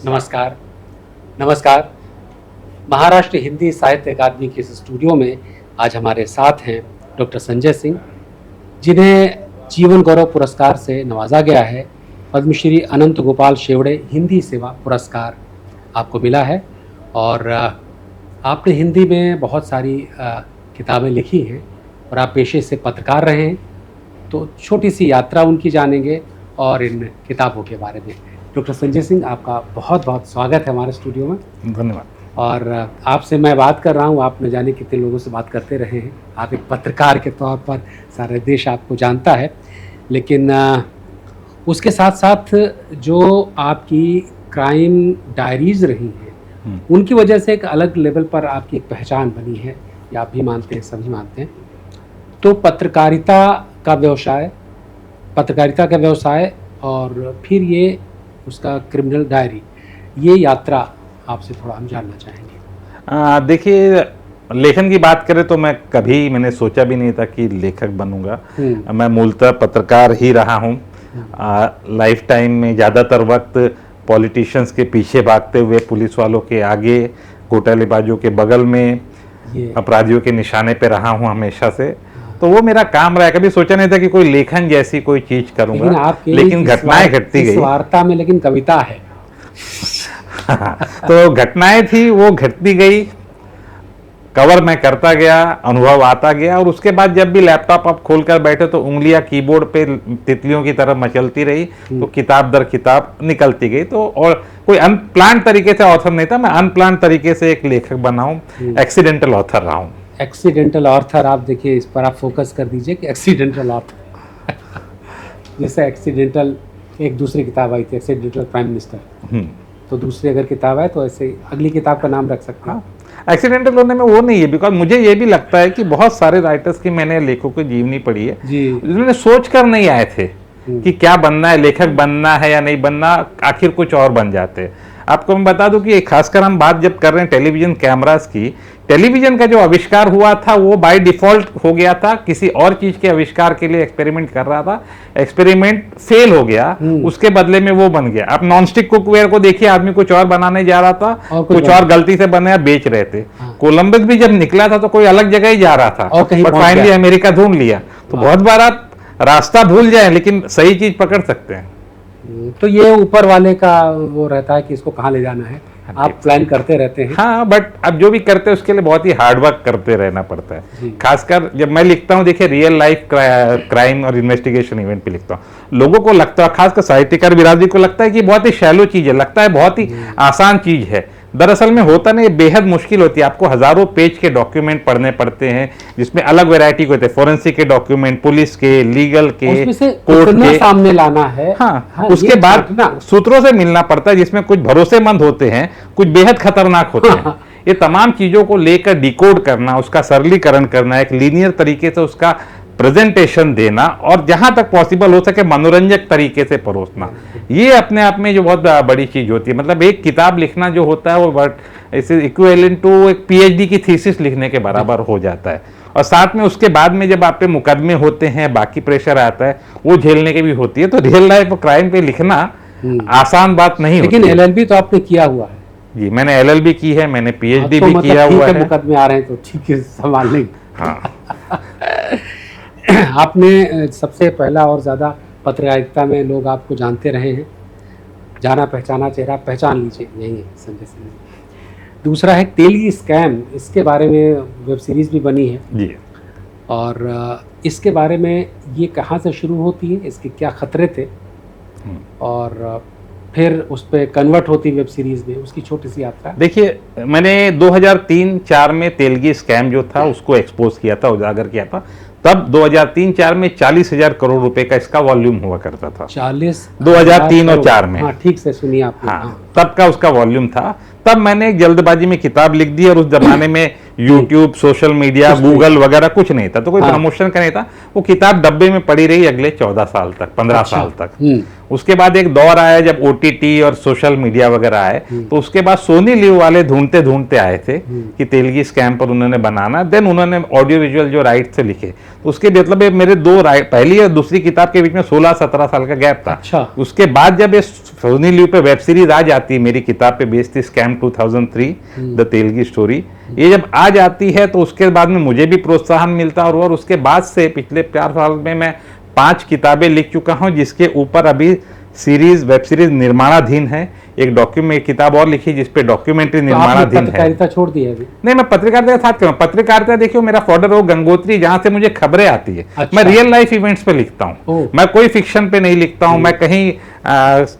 नमस्कार। नमस्कार। महाराष्ट्र हिंदी साहित्य अकादमी के इस स्टूडियो में आज हमारे साथ हैं डॉक्टर संजय सिंह, जिन्हें जीवन गौरव पुरस्कार से नवाजा गया है। पद्मश्री अनंत गोपाल शेवड़े हिंदी सेवा पुरस्कार आपको मिला है और आपने हिंदी में बहुत सारी किताबें लिखी हैं और आप पेशे से पत्रकार रहे हैं, तो छोटी सी यात्रा उनकी जानेंगे और इन किताबों के बारे में। डॉक्टर संजय सिंह, आपका बहुत बहुत स्वागत है हमारे स्टूडियो में। धन्यवाद। और आपसे मैं बात कर रहा हूँ, आप न जाने कितने लोगों से बात करते रहे हैं। आप एक पत्रकार के तौर पर सारे देश आपको जानता है, लेकिन उसके साथ साथ जो आपकी क्राइम डायरीज रही हैं, उनकी वजह से एक अलग लेवल पर आपकी एक पहचान बनी है, ये आप भी मानते हैं, सभी मानते हैं। तो पत्रकारिता का व्यवसाय और फिर ये उसका क्रिमिनल डायरी, ये यात्रा आपसे थोड़ा हम जानना चाहेंगे। देखिए, लेखन की बात करें तो मैंने सोचा भी नहीं था कि लेखक बनूंगा। मैं मूलतः पत्रकार ही रहा हूँ। लाइफ टाइम में ज़्यादातर वक्त पॉलिटिशियंस के पीछे भागते हुए, पुलिस वालों के आगे, घोटालेबाजों के बगल में, अपराधियों के निशाने पे रहा हूँ हमेशा से। तो वो मेरा काम रहा है। कभी सोचा नहीं था कि कोई लेखन जैसी कोई चीज करूंगा, लेकिन घटनाएं घटती गई। वार्ता में लेकिन कविता है। तो घटनाएं थी, वो घटती गई, कवर मैं करता गया, अनुभव आता गया। और उसके बाद जब भी लैपटॉप आप खोलकर बैठे तो उंगलियां कीबोर्ड पे तितलियों की तरह मचलती रही, तो किताब दर किताब निकलती गई। तो और कोई अनप्लान तरीके से ऑथर नहीं था, मैं अनप्लान तरीके से एक लेखक बना हूँ, एक्सीडेंटल ऑथर रहा हूँ। एक्सीडेंटल ऑथर, आप देखिए, इस पर आप फोकस कर दीजिए कि एक्सीडेंटल ऑथर। जैसे एक्सीडेंटल एक दूसरी किताब आई थी, एक्सीडेंटल प्राइम मिनिस्टर, तो दूसरी अगर किताब है तो ऐसे अगली किताब का नाम रख सकते हैं। एक्सीडेंटल होने में वो नहीं है, बिकॉज मुझे ये भी लगता है कि बहुत सारे राइटर्स की मैंने लेखकों की जीवनी पढ़ी है, जिन्होंने सोच कर नहीं आए थे कि क्या बनना है, लेखक बनना है या नहीं बनना, आखिर कुछ और बन जाते। आपको मैं बता दूं कि खासकर हम बात जब कर रहे हैं टेलीविजन कैमरास की, टेलीविजन का जो आविष्कार हुआ था वो बाय डिफॉल्ट हो गया था। किसी और चीज के आविष्कार के लिए एक्सपेरिमेंट कर रहा था, एक्सपेरिमेंट फेल हो गया, उसके बदले में वो बन गया। आप नॉनस्टिक कुकवेयर को देखिए, आदमी कुछ और बनाने जा रहा था, कुछ और गलती से बनाया, बेच रहे थे। कोलंबस भी जब निकला था तो कोई अलग जगह ही जा रहा था, बट फाइनली अमेरिका ढूंढ लिया। तो बहुत बार आप रास्ता भूल जाए लेकिन सही चीज पकड़ सकते हैं। तो ये ऊपर वाले का वो रहता है कि इसको कहाँ ले जाना है, आप प्लान करते रहते हैं। हाँ, बट अब जो भी करते हैं उसके लिए बहुत ही हार्डवर्क करते रहना पड़ता है। खासकर जब मैं लिखता हूँ, देखिए, रियल लाइफ क्राइम और इन्वेस्टिगेशन इवेंट पे लिखता हूँ, लोगों को लगता है, खासकर साहित्यकार बिरादरी को लगता है कि बहुत ही शैलो चीज है, लगता है बहुत ही आसान चीज है। दरअसल में होता नहीं, बेहद मुश्किल होती है। आपको हजारों पेज के डॉक्यूमेंट पढ़ने पड़ते हैं, जिसमें अलग वैरायटी के होते हैं, फोरेंसिक के डॉक्यूमेंट, पुलिस के, लीगल के, कोर्ट के सामने लाना है। हाँ, उसके बाद सूत्रों से मिलना पड़ता है, जिसमें कुछ भरोसेमंद होते हैं, कुछ बेहद खतरनाक होते हैं। ये तमाम चीजों को लेकर डिकोड करना, उसका सरलीकरण करना, एक लीनियर तरीके से उसका प्रेजेंटेशन देना और जहां तक पॉसिबल हो सके मनोरंजक तरीके से परोसना, ये अपने आप में जो बहुत बड़ी चीज होती है। मतलब एक किताब लिखना जो होता है वो इक्विवेलेंट टू एक पीएचडी की थीसिस लिखने के बराबर हो जाता है। और साथ में उसके बाद में जब आप पे मुकदमे होते हैं, बाकी प्रेशर आता है, वो झेलने की भी होती है। तो रियल लाइफ और क्राइम पे लिखना आसान बात नहीं होती। लेकिन एलएलबी तो आपने किया हुआ है। जी, मैंने एलएलबी की है, मैंने पीएचडी भी किया हुआ है। मुकदमे आ रहे हैं तो ठीक है, संभाल लेंगे। हाँ। आपने सबसे पहला और ज़्यादा पत्रकारिता में लोग आपको जानते रहे हैं, जाना पहचाना चेहरा, पहचान लीजिए, यही है संजय सिंह। दूसरा है तेलगी स्कैम, इसके बारे में वेब सीरीज़ भी बनी है जी। और इसके बारे में ये कहाँ से शुरू होती है, इसके क्या खतरे थे और फिर उस पर कन्वर्ट होती वेब सीरीज में, उसकी छोटी सी यात्रा। देखिए, मैंने 2003-04 में तेलगी स्कैम जो था उसको एक्सपोज किया था, उजागर किया था। तब 2003-04 में 40,000 करोड़ रुपए का इसका वॉल्यूम हुआ करता था। 2003 और 4 में। हाँ, ठीक से सुनिए आप। हाँ, तब का उसका वॉल्यूम था। तब मैंने एक जल्दबाजी में किताब लिख दी और उस जमाने में यूट्यूब, सोशल मीडिया, गूगल वगैरह कुछ नहीं था, तो कोई प्रमोशन का नहीं था। वो किताब डब्बे में पड़ी रही अगले 14 साल तक, 15 साल तक। उसके बाद एक दौर आया जब ओटीटी और सोशल मीडिया वगैरह आए, तो उसके बाद सोनी लिव वाले ढूंढते ढूंढते आए थे कि तेलगी स्कैम पर उन्होंने बनाना, देन उन्होंने ऑडियो विजुअल जो राइट से लिखे। तो उसके मतलब मेरे दो पहली और दूसरी किताब के बीच में 16-17 साल का गैप था। अच्छा। उसके बाद जब ये सोनी लिव पे वेब सीरीज आ जाती है, मेरी किताब पे बेस्ड थी स्कैम 2003 द तेलगी स्टोरी, ये जब आ जाती है तो उसके बाद में मुझे भी प्रोत्साहन मिलता और उसके बाद से पिछले 4 साल में मैं 5 किताबें लिख चुका हूं, जिसके ऊपर अभी सीरीज वेब सीरीज निर्माणाधीन है। एक डॉक्यूमेंट किताब और लिखी जिसपे डॉक्यूमेंट्री निर्माणाधीन है। पत्रकारिता छोड़ दी है अभी? नहीं, मैं पत्रकारिता के साथ क्यों, पत्रकारिता देखियो मेरा फॉर्डर हो गंगोत्री, जहां से मुझे खबरें आती है। अच्छा। मैं रियल लाइफ इवेंट्स पे लिखता हूँ, मैं कोई फिक्शन पे नहीं लिखता हूँ। मैं कहीं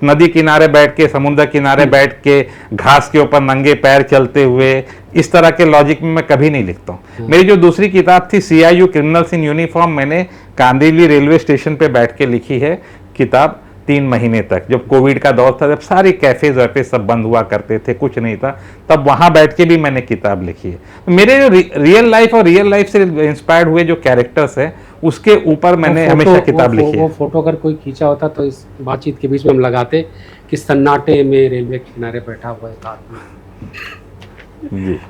नदी किनारे बैठ के, समुद्र किनारे बैठ के, घास के ऊपर नंगे पैर चलते हुए, इस तरह के लॉजिक में मैं कभी नहीं लिखता हूँ। मेरी जो दूसरी किताब थी CIU क्रिमिनल्स इन यूनिफॉर्म, मैंने कांदिवली रेलवे स्टेशन पे बैठ के लिखी है किताब 3 महीने तक, जब कोविड का दौर था, जब सारे कैफेज वैफे सब बंद हुआ करते थे, कुछ नहीं था, तब वहां बैठ के भी मैंने किताब लिखी है। तो मेरे जो रियल लाइफ और रियल लाइफ से इंस्पायर्ड हुए जो कैरेक्टर्स हैं, उसके ऊपर मैंने हमेशा किताब लिखी है। वो फोटो अगर कोई खींचा होता तो इस बातचीत के बीच में हम लगाते कि सन्नाटे में रेलवे किनारे बैठा हुआ है एक आदमी,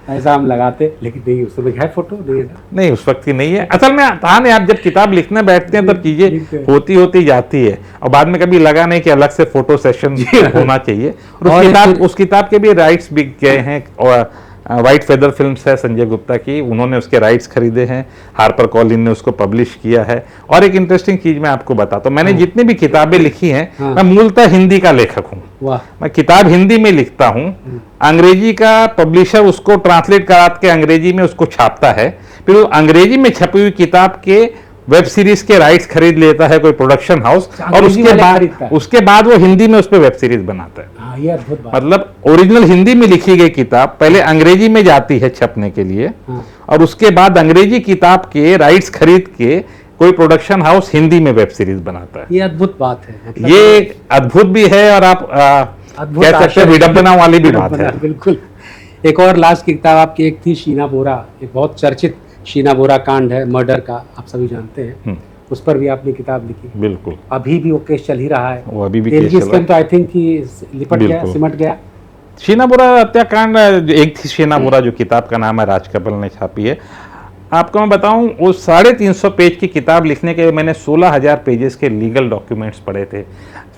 ऐसा हम लगाते, लेकिन नहीं, उस समय है फोटो नहीं है ना? नहीं, उस वक्त की नहीं है। असल में था नहीं, आप जब किताब लिखने बैठते हैं तब चीजें होती जाती है, और बाद में कभी लगा नहीं कि अलग से फोटो सेशन होना चाहिए। और उस किताब के भी राइट्स बिक गए हैं, और व्हाइट फेदर फिल्म्स है संजय गुप्ता की, उन्होंने उसके राइट्स खरीदे हैं, हार्पर कॉलिन ने उसको पब्लिश किया है। और एक इंटरेस्टिंग चीज मैं आपको बताता हूँ, मैंने जितनी भी किताबें लिखी हैं, मैं मूलतः हिंदी का लेखक हूँ। मैं किताब हिंदी में लिखता हूँ, अंग्रेजी का पब्लिशर उसको ट्रांसलेट करा के अंग्रेजी में उसको छापता है, फिर वो अंग्रेजी में छपी हुई किताब के वेब सीरीज के राइट्स खरीद लेता है कोई प्रोडक्शन हाउस, और उसके बाद वो हिंदी में उस पर वेब सीरीज बनाता है। ये अद्भुत बात। मतलब ओरिजिनल हिंदी में लिखी गई किताब पहले अंग्रेजी में जाती है छपने के लिए, और उसके बाद अंग्रेजी किताब के राइट्स खरीद के कोई प्रोडक्शन हाउस हिंदी में वेब सीरीज बनाता है। ये अद्भुत बात है, मतलब ये अद्भुत भी है, और आप कह सकते हैं विडंबना वाली भी बात है। बिल्कुल। एक और लास्ट की किताब आपकी एक थी शीना बोरा, एक बहुत चर्चित शीना बोरा कांड है, मर्डर का, आप सभी जानते हैं, उस पर भी आपने किताब लिखी। बिल्कुल। अभी भी वो केस चल ही रहा है, वो अभी भी केस चल रहा है। तो आई थिंक कि लिपट गया, सिमट गया। शीना बोरा हत्याकांड एक थी, शीना बोरा जो किताब का नाम है, राज कपल ने छापी है। आपको मैं बताऊं, वो 350 पेज की किताब लिखने के मैंने 16,000 पेजेस के लीगल डॉक्यूमेंट्स पढ़े थे,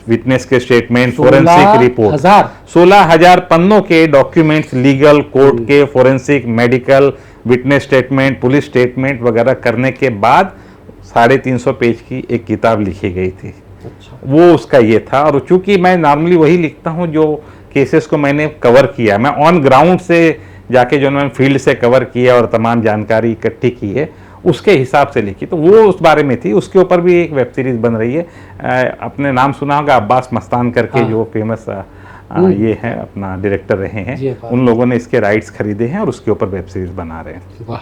विटनेस के स्टेटमेंट, फोरेंसिक रिपोर्ट, 16,000 पन्नों के डॉक्यूमेंट्स, लीगल, कोर्ट के, forensic, medical, witness statement, police statement वगैरह करने के बाद 350 पेज की एक किताब लिखी गई थी। अच्छा। वो उसका ये था, और चूंकि मैं नॉर्मली वही लिखता हूँ जो केसेस को मैंने कवर किया, मैं ऑन ग्राउंड से जाके जो मैंने फील्ड से कवर किया और तमाम जानकारी इकट्ठी की है, उसके हिसाब से लिखी, तो वो उस बारे में थी। उसके ऊपर भी एक वेब सीरीज बन रही है, अपने नाम सुना होगा, अब्बास मस्तान करके, जो फेमस ये हैं, अपना डायरेक्टर रहे हैं, उन लोगों ने इसके राइट्स खरीदे हैं और उसके ऊपर वेब सीरीज बना रहे हैं। वाह,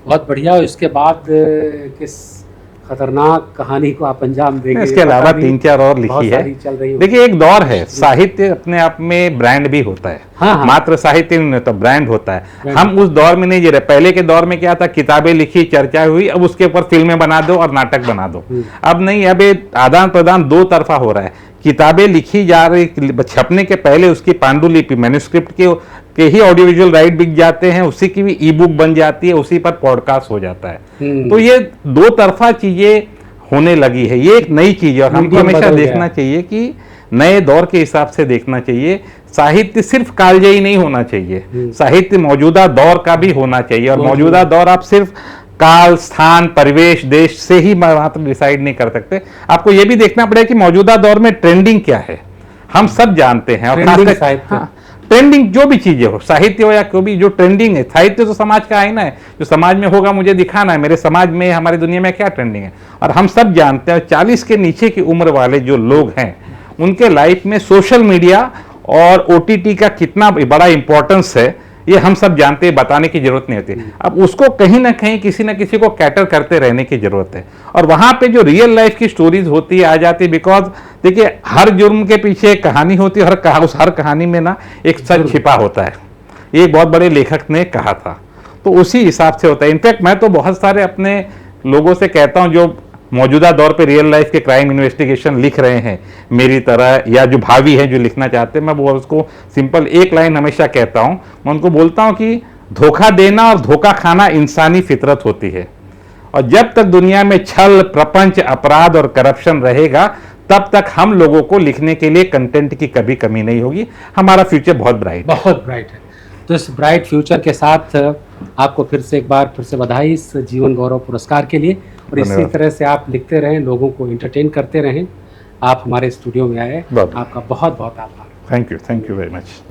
बहुत बढ़िया। इसके बाद किस खतरनाक कहानी को आप अंजाम देंगे? इसके अलावा 3-4 और लिखी है। देखिए, एक दौर है, साहित्य अपने आप में ब्रांड भी होता है। हाँ। मात्र साहित्य नहीं होता, ब्रांड होता है। हम उस दौर में नहीं जी रहे। पहले के दौर में क्या था, किताबें लिखी, चर्चा हुई, अब उसके ऊपर फिल्में बना दो और नाटक बना दो। अब नहीं, अब आदान प्रदान 2 तरफा हो रहा है। किताबें लिखी जा रही, छपने के पहले उसकी पांडुलिपि, मैन्युस्क्रिप्ट के ही ऑडियो विजुअल राइट बिक जाते हैं, उसी की भी ई बुक बन जाती है, उसी पर पॉडकास्ट हो जाता है। तो ये 2 तरफा चीजें होने लगी है। ये एक नई चीज है, और हमको हमेशा देखना चाहिए कि नए दौर के हिसाब से देखना चाहिए। साहित्य सिर्फ कालजयी नहीं होना चाहिए, साहित्य मौजूदा दौर का भी होना चाहिए। और मौजूदा दौर आप सिर्फ काल, स्थान, परिवेश, देश से ही मात्र डिसाइड नहीं कर सकते। आपको यह भी देखना पड़ेगा कि मौजूदा दौर में ट्रेंडिंग क्या है। हम सब जानते हैं, और ट्रेंडिंग जो भी चीजें हो, साहित्य हो या कोई भी, जो ट्रेंडिंग है, साहित्य तो समाज का आईना है, जो समाज में होगा मुझे दिखाना है, मेरे समाज में, हमारी दुनिया में क्या ट्रेंडिंग है। और हम सब जानते हैं 40 के नीचे की उम्र वाले जो लोग हैं, उनके लाइफ में सोशल मीडिया और OTT का कितना बड़ा इंपॉर्टेंस है, ये हम सब जानते हैं, बताने की जरूरत नहीं होती। अब उसको कहीं ना कहीं किसी ना किसी को कैटर करते रहने की जरूरत है, और वहां पे जो रियल लाइफ की स्टोरीज होती है, आ जाती है। बिकॉज देखिए, हर जुर्म के पीछे एक कहानी होती है, उस हर कहानी में ना एक सच छिपा होता है। ये बहुत बड़े लेखक ने कहा था, तो उसी हिसाब से होता है। इनफैक्ट मैं तो बहुत सारे अपने लोगों से कहता हूं जो मौजूदा दौर पे रियल लाइफ के क्राइम इन्वेस्टिगेशन लिख रहे हैं मेरी तरह, या जो भावी है जो लिखना चाहते हैं, मैं वो उसको सिंपल एक लाइन हमेशा कहता हूँ, मैं उनको बोलता हूँ कि धोखा देना और धोखा खाना इंसानी फितरत होती है, और जब तक दुनिया में छल, प्रपंच, अपराध और करप्शन रहेगा तब तक हम लोगों को लिखने के लिए कंटेंट की कभी कमी नहीं होगी। हमारा फ्यूचर बहुत ब्राइट है। बहुत ब्राइट है। तो इस ब्राइट फ्यूचर के साथ आपको फिर से एक बार फिर से बधाई इस जीवन गौरव पुरस्कार के लिए, और इसी तरह से आप लिखते रहें, लोगों को एंटरटेन करते रहें। आप हमारे स्टूडियो में आए, आपका बहुत बहुत आभार। Thank you very much.